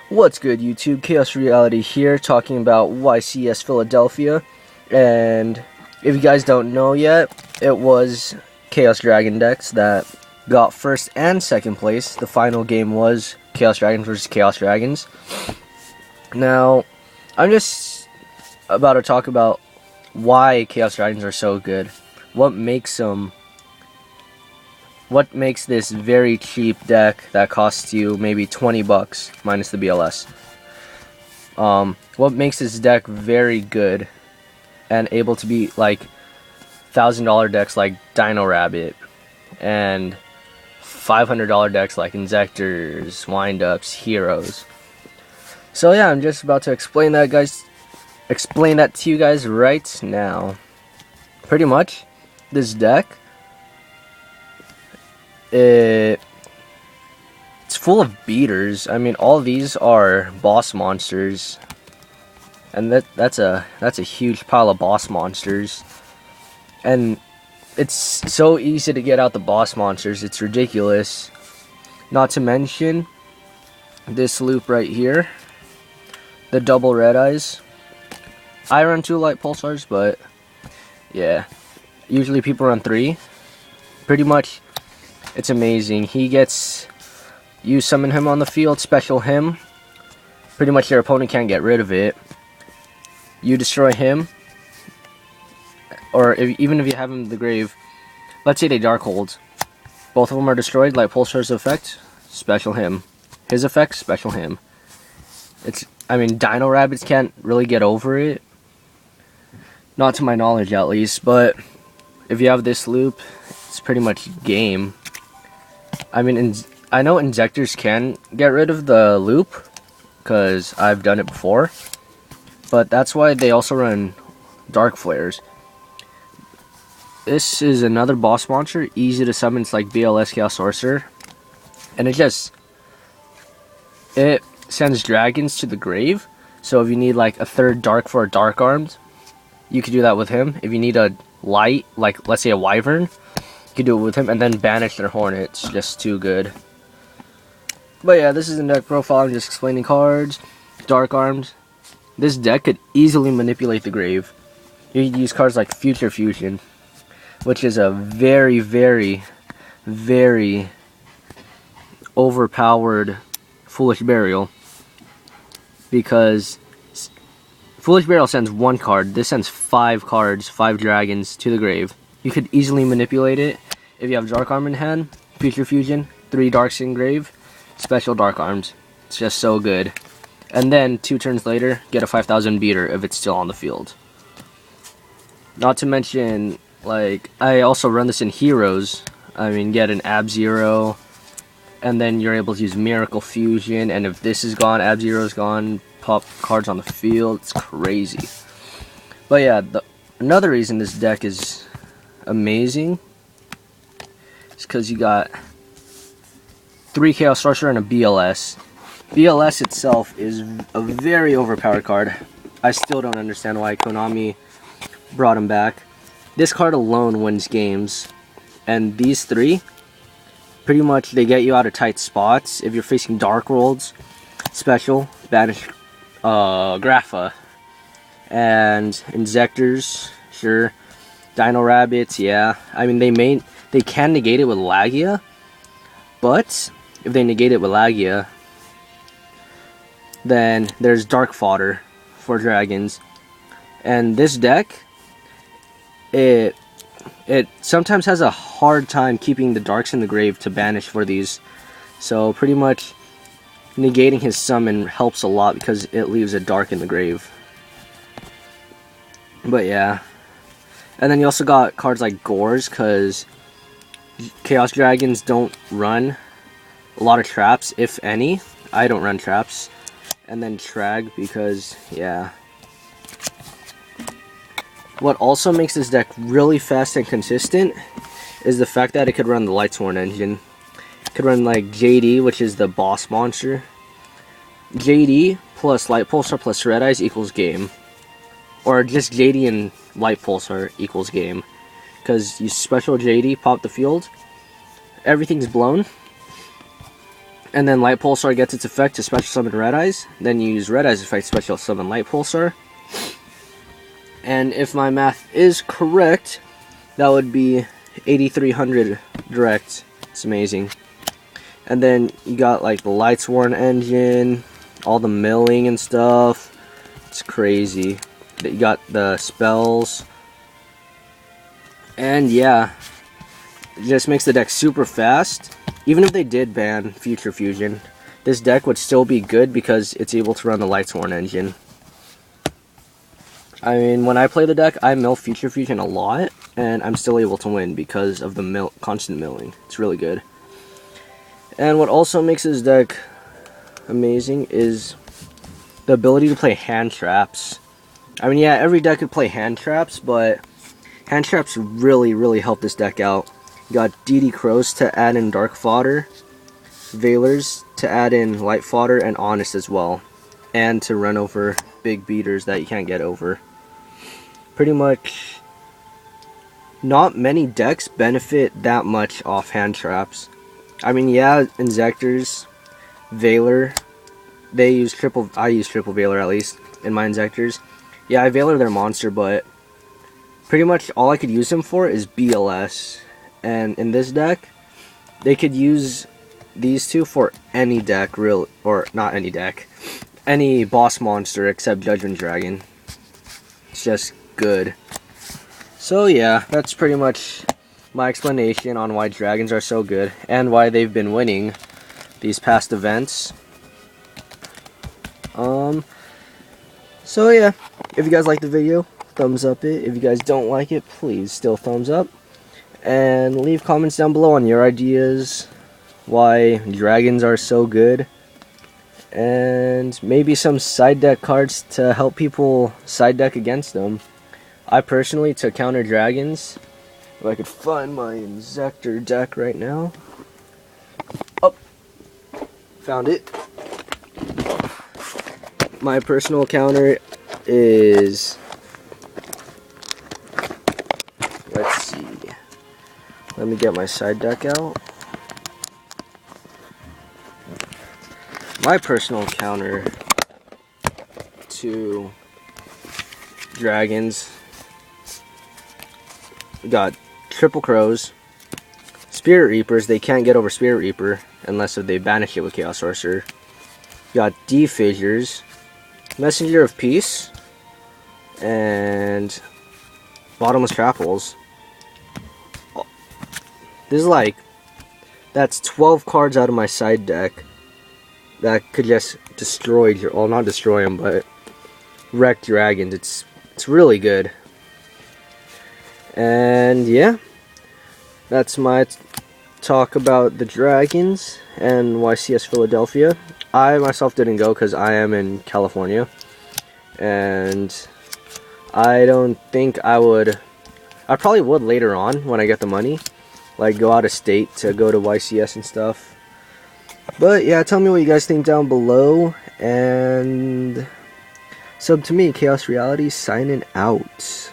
What's good, YouTube? Chaos Reality here, talking about Ycs Philadelphia. And if you guys don't know yet, it was Chaos Dragon decks that got first and second place. The final game was Chaos Dragons versus Chaos Dragons. Now, I'm just about to talk about why Chaos Dragons are so good. What makes this very cheap deck that costs you maybe 20 bucks minus the BLS? What makes this deck very good and able to be like $1,000 decks like Dino Rabbit and $500 decks like Inzectors, Windups, Heroes. So yeah, I'm just about to explain that, guys. Explain that to you guys right now. Pretty much, this deck, it's full of beaters. I mean, all these are boss monsters, and that's a huge pile of boss monsters. And it's so easy to get out the boss monsters, it's ridiculous. Not to mention this loop right here, the double red eyes. I run 2 light pulsars, but yeah, usually people run 3. Pretty much, it's amazing. You summon him on the field, special him. Pretty much your opponent can't get rid of it. You destroy him, or even if you have him in the grave, let's say they dark hold. Both of them are destroyed. Light pulsar's effect, special him. His effect, special him. I mean, Dino Rabbits can't really get over it. Not to my knowledge, at least. But if you have this loop, it's pretty much game. I mean, I know Inzectors can get rid of the loop, because I've done it before. But that's why they also run Dark Flares. This is another boss monster, easy to summon. It's like BLS Chaos Sorcerer. And it sends dragons to the grave. So if you need like a third dark for a Dark Armed, you could do that with him. If you need a light, like let's say a Wyvern, you could do it with him, and then banish their hornet. It's just too good. But yeah, this is the deck profile. I'm just explaining cards. Dark Armed. This deck could easily manipulate the grave. You could use cards like Future Fusion, which is a very, very, very overpowered Foolish Burial. Because Foolish Burial sends 1 card. This sends 5 cards, 5 dragons to the grave. You could easily manipulate it if you have Dark Arm in hand. Future Fusion, 3 Darks in grave, special Dark Arms. It's just so good. And then 2 turns later, get a 5,000 beater if it's still on the field. Not to mention, like, I also run this in Heroes. I mean, get an Ab-Zero, and then you're able to use Miracle Fusion, and if this is gone, Ab-Zero's gone, pop cards on the field. It's crazy. But yeah, another reason this deck is amazing is because you got 3 Chaos Sorcerer and a BLS. BLS itself is a very overpowered card. I still don't understand why Konami brought him back. This card alone wins games, and these 3, pretty much they get you out of tight spots. If you're facing Dark Worlds, special, banish Grapha, and Inzectors, sure. Dino Rabbits, yeah. I mean, they can negate it with Lagia, but if they negate it with Lagia, then there's Dark Fodder for dragons. And this deck, it sometimes has a hard time keeping the darks in the grave to banish for these. So pretty much negating his summon helps a lot because it leaves a dark in the grave. But yeah. And then you also got cards like Gores, because Chaos Dragons don't run a lot of traps, if any. I don't run traps. And then Trag, because, yeah. What also makes this deck really fast and consistent is the fact that it could run the Lightsworn engine. It could run like JD, which is the boss monster. JD plus Light Pulsar plus Red Eyes equals game. Or just JD and Light Pulsar equals game. Because you special JD, pop the field, everything's blown, And then Light Pulsar gets its effect to special summon Red Eyes. Then you use Red Eyes effect to special summon Light Pulsar. And if my math is correct, that would be 8,300 direct. It's amazing. And then you got like the Lightsworn engine, all the milling and stuff. It's crazy. You got the spells. And yeah, it just makes the deck super fast. Even if they did ban Future Fusion, this deck would still be good because it's able to run the Lightsworn engine. I mean, when I play the deck, I mill Future Fusion a lot, and I'm still able to win because of the constant milling. It's really good. And what also makes this deck amazing is the ability to play hand traps. I mean, yeah, every deck could play hand traps, but hand traps really help this deck out. You got DD Crows to add in Dark Fodder, Veilers to add in Light Fodder, and Honest as well. And to run over big beaters that you can't get over. Pretty much, not many decks benefit that much off hand traps. I mean, yeah, Inzectors, Veiler, I use triple Veiler at least in my Inzectors. Yeah, I Veiler their monster, but pretty much all I could use him for is BLS. And in this deck, they could use these two for any deck, or not any deck, any boss monster except Judgment Dragon. It's just good. So yeah, that's pretty much my explanation on why dragons are so good and why they've been winning these past events. So yeah, if you guys like the video, thumbs up it. If you guys don't like it, please still thumbs up. And leave comments down below on your ideas, why dragons are so good. And maybe some side deck cards to help people side deck against them. I personally, to counter dragons, if I could find my Inzector deck right now. Oh, found it. My personal counter is, let's see, let me get my side deck out. My personal counter to dragons, we got Triple Crows, Spirit Reapers. They can't get over Spirit Reaper unless if they banish it with Chaos Sorcerer. You got D-Fissures, Messenger of Peace, and Bottomless Trap Holes. This is like, that's 12 cards out of my side deck that could just destroy, well, not destroy them, but wreck dragons. It's really good. And yeah, that's my talk about the dragons and Ycs Philadelphia. I myself didn't go because I am in California, and I don't think I would. I probably would later on when I get the money, like go out of state to go to YCS and stuff. But yeah, tell me what you guys think down below, and sub to me, Chaos Reality, signing out.